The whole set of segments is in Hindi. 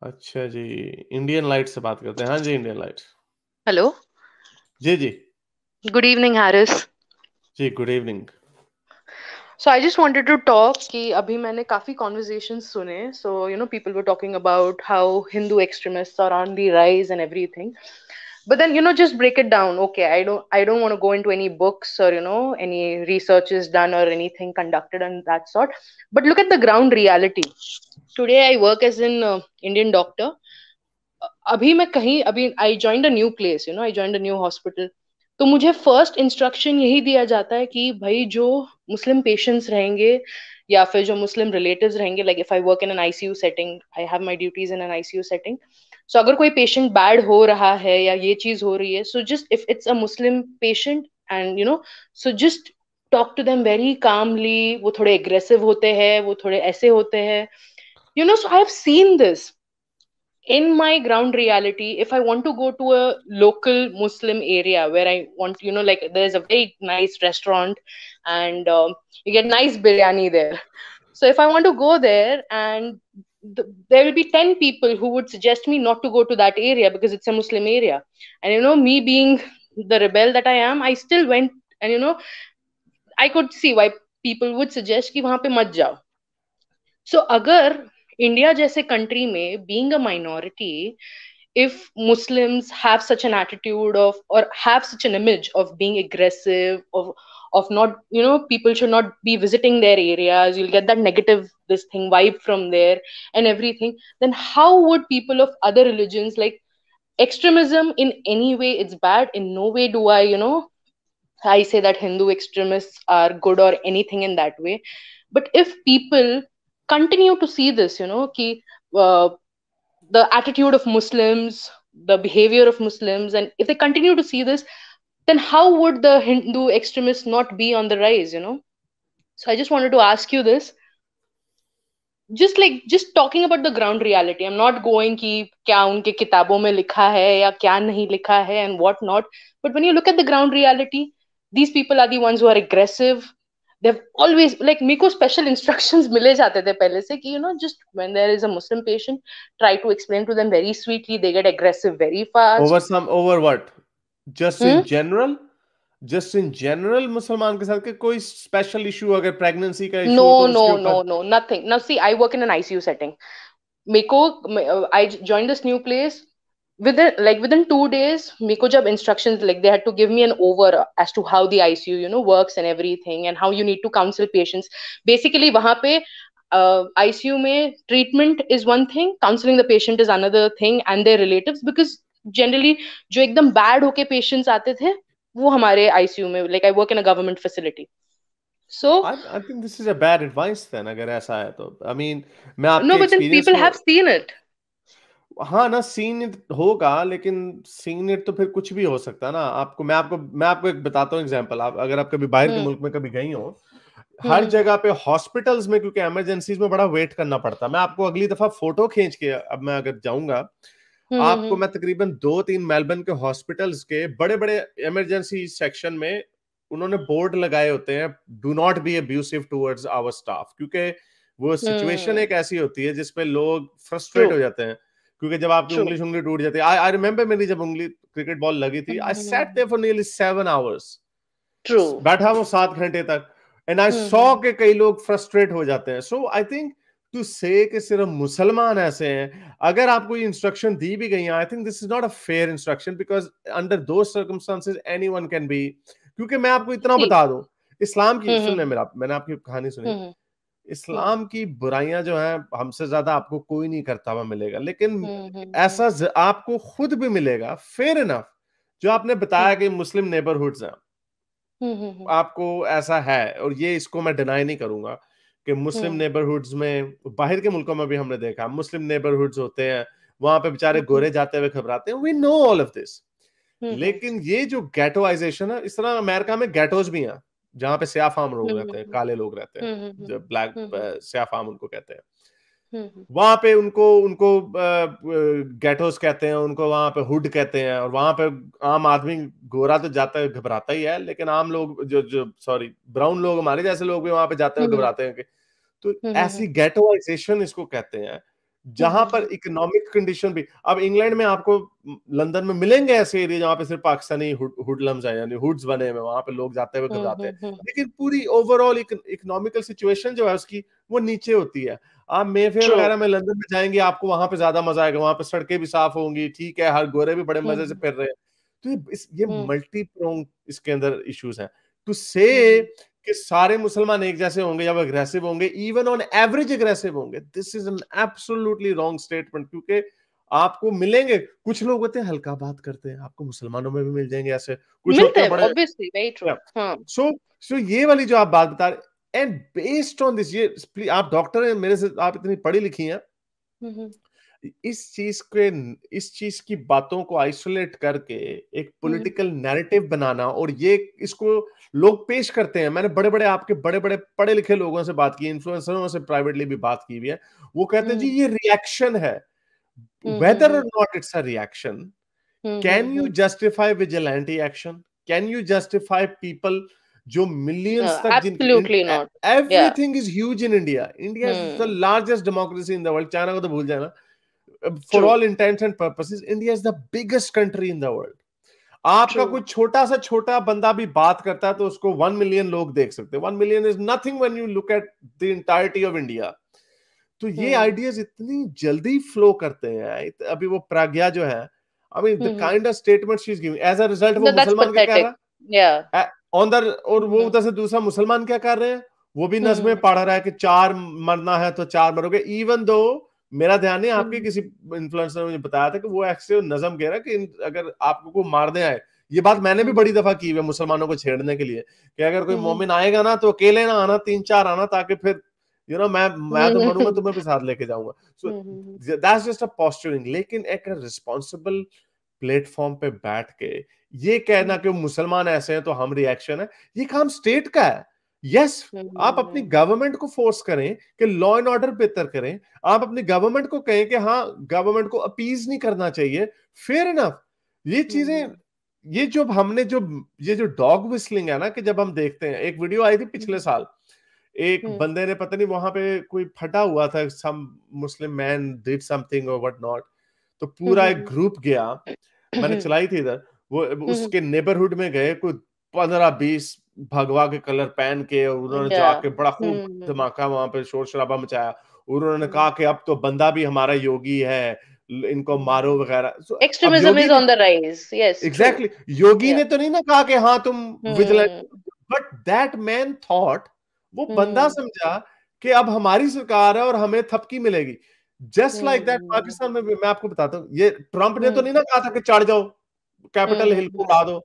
अच्छा जी, इंडियन लाइट से बात करते हैं। हाँ जी, इंडियन लाइट। हेलो। जी जी। Good evening Harris. जी, good evening. So I just wanted to talk कि अभी मैंने काफी कॉन्वर्सेशंस सुने, so people were talking about how Hindu extremists are on the rise and everything. But then, just break it down. Okay, I don't want to go into any books or, any research is done or anything conducted and that sort. But look at the ground reality. Today I work as an Indian doctor. अभी मैं कहीं अभी I joined a new place, I joined a new hospital. तो मुझे फर्स्ट इंस्ट्रक्शन यही दिया जाता है कि भाई जो मुस्लिम पेशेंट्स रहेंगे या फिर जो मुस्लिम रिलेटिव्स रहेंगे, like if I work in an ICU setting, I have my duties in an ICU setting. So अगर कोई पेशेंट बैड हो रहा है या ये चीज हो रही है, so just if it's a Muslim patient and so just talk to them very calmly. वो थोड़े एग्रेसिव होते हैं, वो थोड़े ऐसे होते हैं. So I have seen this in my ground reality. If I want to go to a local Muslim area where I want, like there's a very nice restaurant and you get nice biryani there. So if I want to go there and there will be 10 people who would suggest me not to go to that area because it's a Muslim area. And me being the rebel that I am, I still went. And I could see why people would suggest कि वहां पे मत जाओ. So अगर इंडिया जैसे कंट्री में being a minority, if Muslims have such an attitude of or have such an image of being aggressive, of not, people should not be visiting their areas, you'll get that negative this thing vibe from there and everything, then how would people of other religions, like extremism in any way it's bad. In no way do I say that Hindu extremists are good or anything in that way. But if people continue to see this, ki, uh, the attitude of Muslims, the behavior of Muslims, and if they continue to see this, then how would the Hindu extremists not be on the rise? So I just wanted to ask you this. Just talking about the ground reality. I'm not going कि क्या उनके किताबों में लिखा है या क्या नहीं लिखा है and what not. But when you look at the ground reality, these people are the ones who are aggressive. They've always, like, मेरे को special instructions मिले जाते थे पहले से कि just when there is a Muslim patient, try to explain to them very sweetly. They get aggressive very fast. Over what? Just in Hmm? general? Just in general मुसलमान के साथ के कोई स्पेशल इशू, अगर प्रेगनेंसी का इशू हो No, तो उसके no, ऊपर? no, no, nothing. Now see, I work in an ICU setting. I joined this new place. Within 2 days, meko jab instructions, like they had to give me an over as to how the ICU works and everything, and how you need to counsel patients. Basically wahan pe ICU mein treatment is one thing, counseling the patient is another thing, and their relatives, because generally jo ekdam bad hoke patients aate the wo hamare ICU mein, like I work in a government facility. So I think this is a bad advice then, अगर ऐसा है तो I mean, मैं आपके no, but then experience people को, have seen it. हाँ ना, सीन होगा, लेकिन सीन इट तो फिर कुछ भी हो सकता है ना। मैं आपको एक बताता हूँ एग्जांपल। आप अगर आप कभी बाहर के Hmm. मुल्क में कभी गई हो, हर Hmm. जगह पे हॉस्पिटल्स में, क्योंकि इमरजेंसीज में बड़ा वेट करना पड़ता है। मैं आपको अगली दफा फोटो खींच के, अब मैं अगर जाऊंगा, आपको Hmm. मैं तकरीबन 2-3 मेलबर्न के हॉस्पिटल्स के बड़े बड़े इमरजेंसी सेक्शन में उन्होंने बोर्ड लगाए होते हैं, do not be abusive towards our staff, क्योंकि वो सिचुएशन Hmm. एक ऐसी होती है जिसपे लोग फ्रस्ट्रेट हो True. जाते हैं। क्योंकि जब आपकी True. उंगली उंगली टूट जाती है, आई रिमेंबर, मेरी जब उंगली क्रिकेट बॉल लगी थी, I sat Hmm. There for nearly 7 hours, True. बैठा वो 7 घंटे तक, एंड आई सॉ Hmm. के कई लोग फ्रस्ट्रेट हो जाते हैं। सो आई थिंक टू से कि सिर्फ मुसलमान ऐसे हैं, अगर आपको ये इंस्ट्रक्शन दी भी गई है, I think this is not a fair instruction, because under दो सर्कमस्टांसेस एनीवन कैन बी। क्योंकि मैं आपको इतना See. बता दूं, इस्लाम की, सुनने Hmm. मेरा, मैंने आपकी कहानी सुनी, Hmm. Hmm. इस्लाम की बुराइयां जो हैं हमसे ज्यादा आपको कोई नहीं करता हुआ मिलेगा, लेकिन Hmm. Hmm. ऐसा आपको खुद भी मिलेगा, फेयर इनफ। जो आपने बताया Hmm. कि मुस्लिम नेबरहुड्स हैं, Hmm. आपको ऐसा है, और ये इसको मैं डिनाई नहीं करूंगा कि मुस्लिम Hmm. नेबरहुड्स में, बाहर के मुल्कों में भी हमने देखा मुस्लिम नेबरहुड्स होते हैं, वहां पे बेचारे Hmm. गोरे जाते हुए घबराते हैं, we know all of this. Hmm. लेकिन ये जो गैटोइजेशन है, इस तरह अमेरिका में गैटोज भी हैं जहां पे स्याफाम लोग रहते हैं, Hmm. काले लोग रहते हैं, Hmm. जो ब्लैक Hmm. स्याफाम उनको कहते हैं। Hmm. वहां पे उनको उनको गैटोस कहते हैं, उनको वहां पे हुड कहते हैं, और वहां पे आम आदमी गोरा तो जाता है, घबराता ही है, लेकिन आम लोग जो जो सॉरी ब्राउन लोग, हमारे जैसे लोग भी वहां पे जाते हुए Hmm. घबराते हैं कि, तो Hmm. ऐसी गैटोइजेशन इसको कहते हैं, जहां पर इकोनॉमिक कंडीशन भी, अब इंग्लैंड में आपको लंदन में मिलेंगे ऐसे एरिया जहां पे सिर्फ पाकिस्तानी हुडलम्स हैं, यानी हुड्स बने हुए, वहां पे लोग जाते हुए घबराते हैं, लेकिन पूरी ओवरऑल इकोनॉमिकल सिचुएशन जो है उसकी वो नीचे होती है। आप मेफेयर True. वगैरह में लंदन में जाएंगे, आपको वहां पे ज्यादा मजा आएगा, वहां पे सड़कें भी साफ होंगी, ठीक है, हर गोरे भी बड़े मजे से फिर रहे हैं। तो ये मल्टी प्रोंग इसके अंदर इश्यूज हैं। टू से कि सारे मुसलमान एक जैसे होंगे या वो अग्रेसिव होंगे, इवन ऑन एवरेज अग्रेसिव होंगे, this is an absolutely wrong statement. क्योंकि आपको मिलेंगे, कुछ लोग होते हैं हल्का बात करते हैं, आपको मुसलमानों में भी मिल जाएंगे ऐसे, कुछ होते मिलते हैं हैं, बड़े। obviously, very true. हाँ. सो ये वाली जो आप बात बता रहे, एंड बेस्ड ऑन दिस, ये आप डॉक्टर हैं मेरे से, आप इतनी पढ़ी लिखी हैं, इस चीज की बातों को आइसोलेट करके एक पॉलिटिकल नैरेटिव बनाना, और ये इसको लोग पेश करते हैं। मैंने बड़े बड़े आपके बड़े बड़े पढ़े लिखे लोगों से बात की, इन्फ्लुएंसरों से प्राइवेटली भी बात की हुई है, वो कहते हैं जी ये रिएक्शन है, वेदर और not it's a reaction, can you justify vigilante action, can you justify people जो मिलियंस तक, जिनकी Absolutely not. Yeah. Everything is huge in India, India is the largest democracy in the world, China को तो भूल जाना, for True. all intents and purposes India is the biggest country in the world। आपका True. कोई छोटा सा छोटा बंदा भी बात करता है तो उसको 1 मिलियन लोग देख सकते हैं। 1 million is nothing when you look at the entirety of India. तो ये आइडियाज इतनी जल्दी फ्लो करते हैं। अभी वो प्रज्ञा जो है, I mean the kind of statement she is giving, as a result वो No, that's मुसलमान क्या कह pathetic. रहा Yeah. है ऑन द, और वो उधर से दूसरा मुसलमान क्या कर रहे हैं, वो भी नज़में पढ़ रहा है कि 4 मरना है तो 4 मरोगे, इवन दो मेरा ध्यान नहीं, आपके किसी इन्फ्लुएंसर ने मुझे बताया था कि वो एक्चुअली नज़म कह रहा है कि अगर आपको को मारने आए, ये बात मैंने भी बड़ी दफा की है मुसलमानों को छेड़ने के लिए, कि अगर कोई मोमिन आएगा ना तो अकेले ना आना, 3-4 आना, ताकि फिर मैं तो मरूंगा, तुम्हें भी साथ लेके जाऊंगा। So that's just a posturing. लेकिन एक रिस्पॉन्सिबल प्लेटफॉर्म पे बैठ के ये कहना कि मुसलमान ऐसे हैं तो हम रिएक्शन है, ये काम स्टेट का है। यस, आप अपनी गवर्नमेंट को फोर्स करें कि लॉ एंड ऑर्डर बेहतर करें, आप अपनी गवर्नमेंट को कहें कि हाँ गवर्नमेंट को अपीज नहीं करना चाहिए, फेयर इनफ। ये चीजें, ये जो डॉग विस्लिंग है ना, कि जब हम देखते हैं, एक वीडियो आई थी पिछले साल, एक बंदे ने पता नहीं वहां पे कोई फटा हुआ था, सम मुस्लिम मैन डिड समथिंग और व्हाट नॉट, तो पूरा एक ग्रुप गया, मैंने चलाई थी इधर, वो उसके नेबरहुड में गए, कोई 15-20 भगवा के कलर पहन के, और उन्होंने Yeah. जाके बड़ा खूब धमाका वहां पे शोर शराबा मचाया। उन्होंने कहा कि अब तो बंदा भी हमारा योगी है, इनको मारो वगैरह। अब Extremism योगी is ने, on the rise. Yes, true. Exactly Yogi Yeah. ने तो नहीं ना कहा कि हाँ तुम vigilant, but that man thought, वो बंदा समझा कि अब हमारी सरकार है और हमें थपकी मिलेगी। जस्ट लाइक दैट पाकिस्तान में भी, मैं आपको बताता हूँ, ये ट्रंप ने तो नहीं ना कहा था कि चढ़ जाओ कैपिटल हिल को उड़ा दो।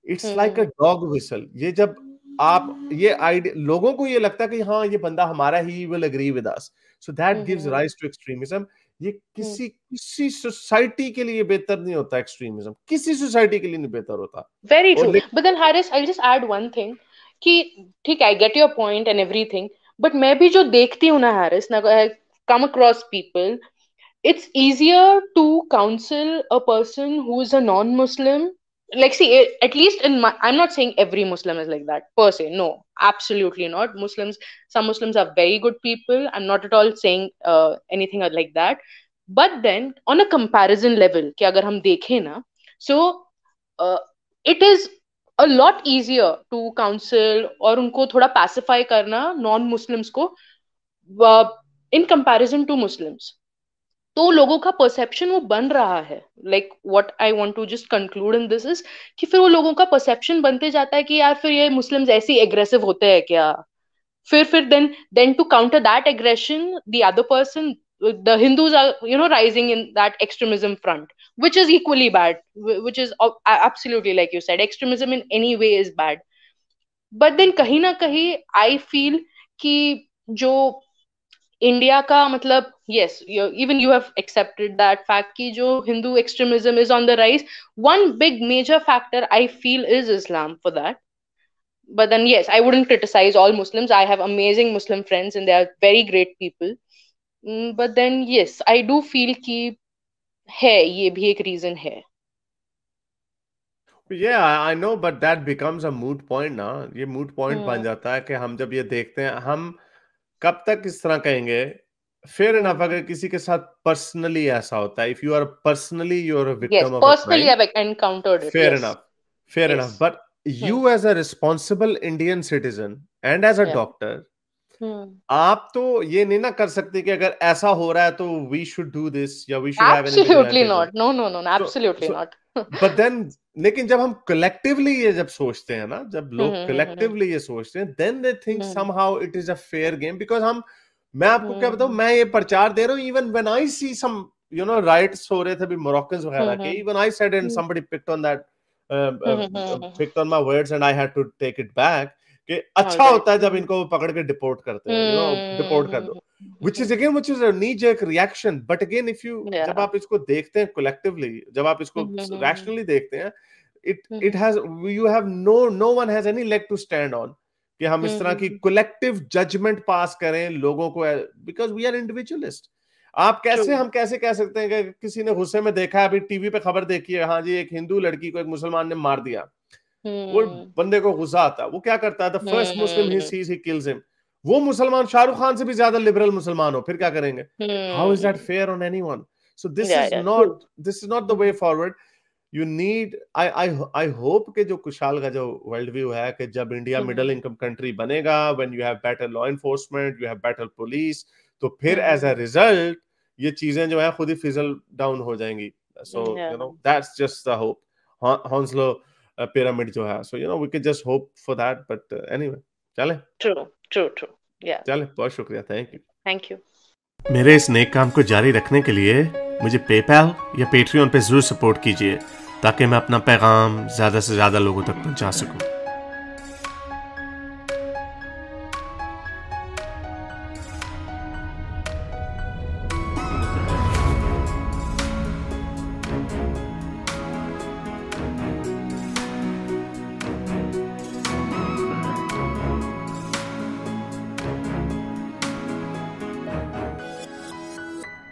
It's like a dog whistle. ये जब आप ये आइडिया, लोगों को ये लगता है कि हाँ ये बंदा हमारा ही, will agree with us, so that gives rise to extremism. ये किसी सोसाइटी के लिए बेहतर नहीं होता एक्सट्रीमिज्म, किसी सोसाइटी के लिए नहीं बेहतर होता। Very true. But then Haris, I'll just add one thing कि ठीक है, I get your point and everything, but मैं भी जो देखती हूँ ना Haris, ना I come across people, it's easier to counsel a person who is a non-Muslim. Like, see, at least in my, I'm not saying every Muslim is like that per se. No, absolutely not. Some Muslims are very good people. I'm not at all saying anything like that. But then, on a comparison level, कि अगर हम देखें ना, so uh, it is a lot easier to counsel और उनको थोड़ा pacify करना non-Muslims को in comparison to Muslims. तो लोगों का परसेप्शन वो बन रहा है, like what I want to just conclude in this is कि फिर वो लोगों का परसेप्शन बनते जाता है कि यार फिर ये मुस्लिम्स ऐसे ही एग्रेसिव होते हैं क्या, फिर then to counter that aggression the other person, the Hindus are, rising in that extremism front, which is equally bad, which is absolutely, like you said, extremism in any way is bad. But then कहीं ना कहीं I feel कि जो इंडिया का मतलब, yes, even you have accepted that fact कि जो Hindu extremism is on the rise, one big major factor I feel is Islam for that. But then yes, I wouldn't criticize all Muslims. I have amazing Muslim friends and they are very great people. But then yes, I do feel कि है, ये भी एक reason है. Yeah, I know, but that becomes a moot point ना। ये moot point बन जाता है कि हम जब ये देखते हैं, हम कब तक इस तरह कहेंगे फेयर इनफ अगर किसी के साथ पर्सनली ऐसा होता है, if you are personally you are a Yes, victim of a personally crime, I've encountered it. Fair Yes. Enough, fair enough, Yes. But Hmm. You as a responsible Indian citizen and as a Yeah. Doctor, Hmm. आप तो ये नहीं ना कर सकते कि अगर ऐसा हो रहा है तो वी शुड डू दिस या we should have anything Absolutely anti this. not. No, no, no, no. So Absolutely so not. But then, लेकिन जब हम कलेक्टिवली ये जब सोचते हैं ना, जब Hmm. लोग Hmm. कलेक्टिवली ये सोचते हैं, then they think Hmm. Somehow it is a fair game, because हम, मैं आपको क्या बताऊं, Hmm. मैं ये प्रचार दे रहा हूं, even when I see some riots हो रहे थे अभी मोरक्कन्स वगैरह Hmm. के, Hmm. Even I said and Hmm. Somebody picked on that, Hmm. Picked on my words and I had to take it back, कि All अच्छा right. होता है जब इनको पकड़ के डिपोर्ट करते हैं, डिपोर्ट कर दो, which is a knee jerk reaction, but again if you, जब Yeah. आप इसको देखते हैं collectively, जब आप इसको Hmm. rationally देखते हैं, it Hmm. has, you have no one has any leg to stand on कि हम इस तरह की Hmm. collective judgment पास करें लोगों को, because we are individualist। आप कैसे, True. हम कैसे कह सकते हैं कि किसी ने गुस्से में देखा है, अभी टीवी पे खबर देखी है, हाँ जी एक हिंदू लड़की को एक मुसलमान ने मार दिया, वो Hmm. बंदे को गुस्सा आता है, वो क्या करता है, the first Muslim he Hmm. Sees he kills him. वो मुसलमान शाहरुख खान से भी ज्यादा लिबरल मुसलमान हो, फिर क्या करेंगे? How is that Hmm. Fair on anyone? So Yeah, yeah. True. This is not the way forward. You need, I hope कि जो कुशाल का जो वर्ल्ड व्यू है कि जब India middle Hmm. Income country बनेगा, when you have better law enforcement, you have better police, तो फिर एज अ Hmm. रिजल्ट ये चीजें जो है खुद ही फिजल डाउन हो जाएंगी। So Yeah. That's just the hope. Hounslow pyramid जो है, so we can just hope for that, but anyway, चले True. True. True. Yeah. चले, बहुत शुक्रिया, थैंक यू। Thank you. मेरे इस नेक काम को जारी रखने के लिए मुझे पेपैल या पेट्रियन पे जरूर सपोर्ट कीजिए, ताकि मैं अपना पैगाम ज्यादा से ज्यादा लोगों तक पहुंचा सकूं।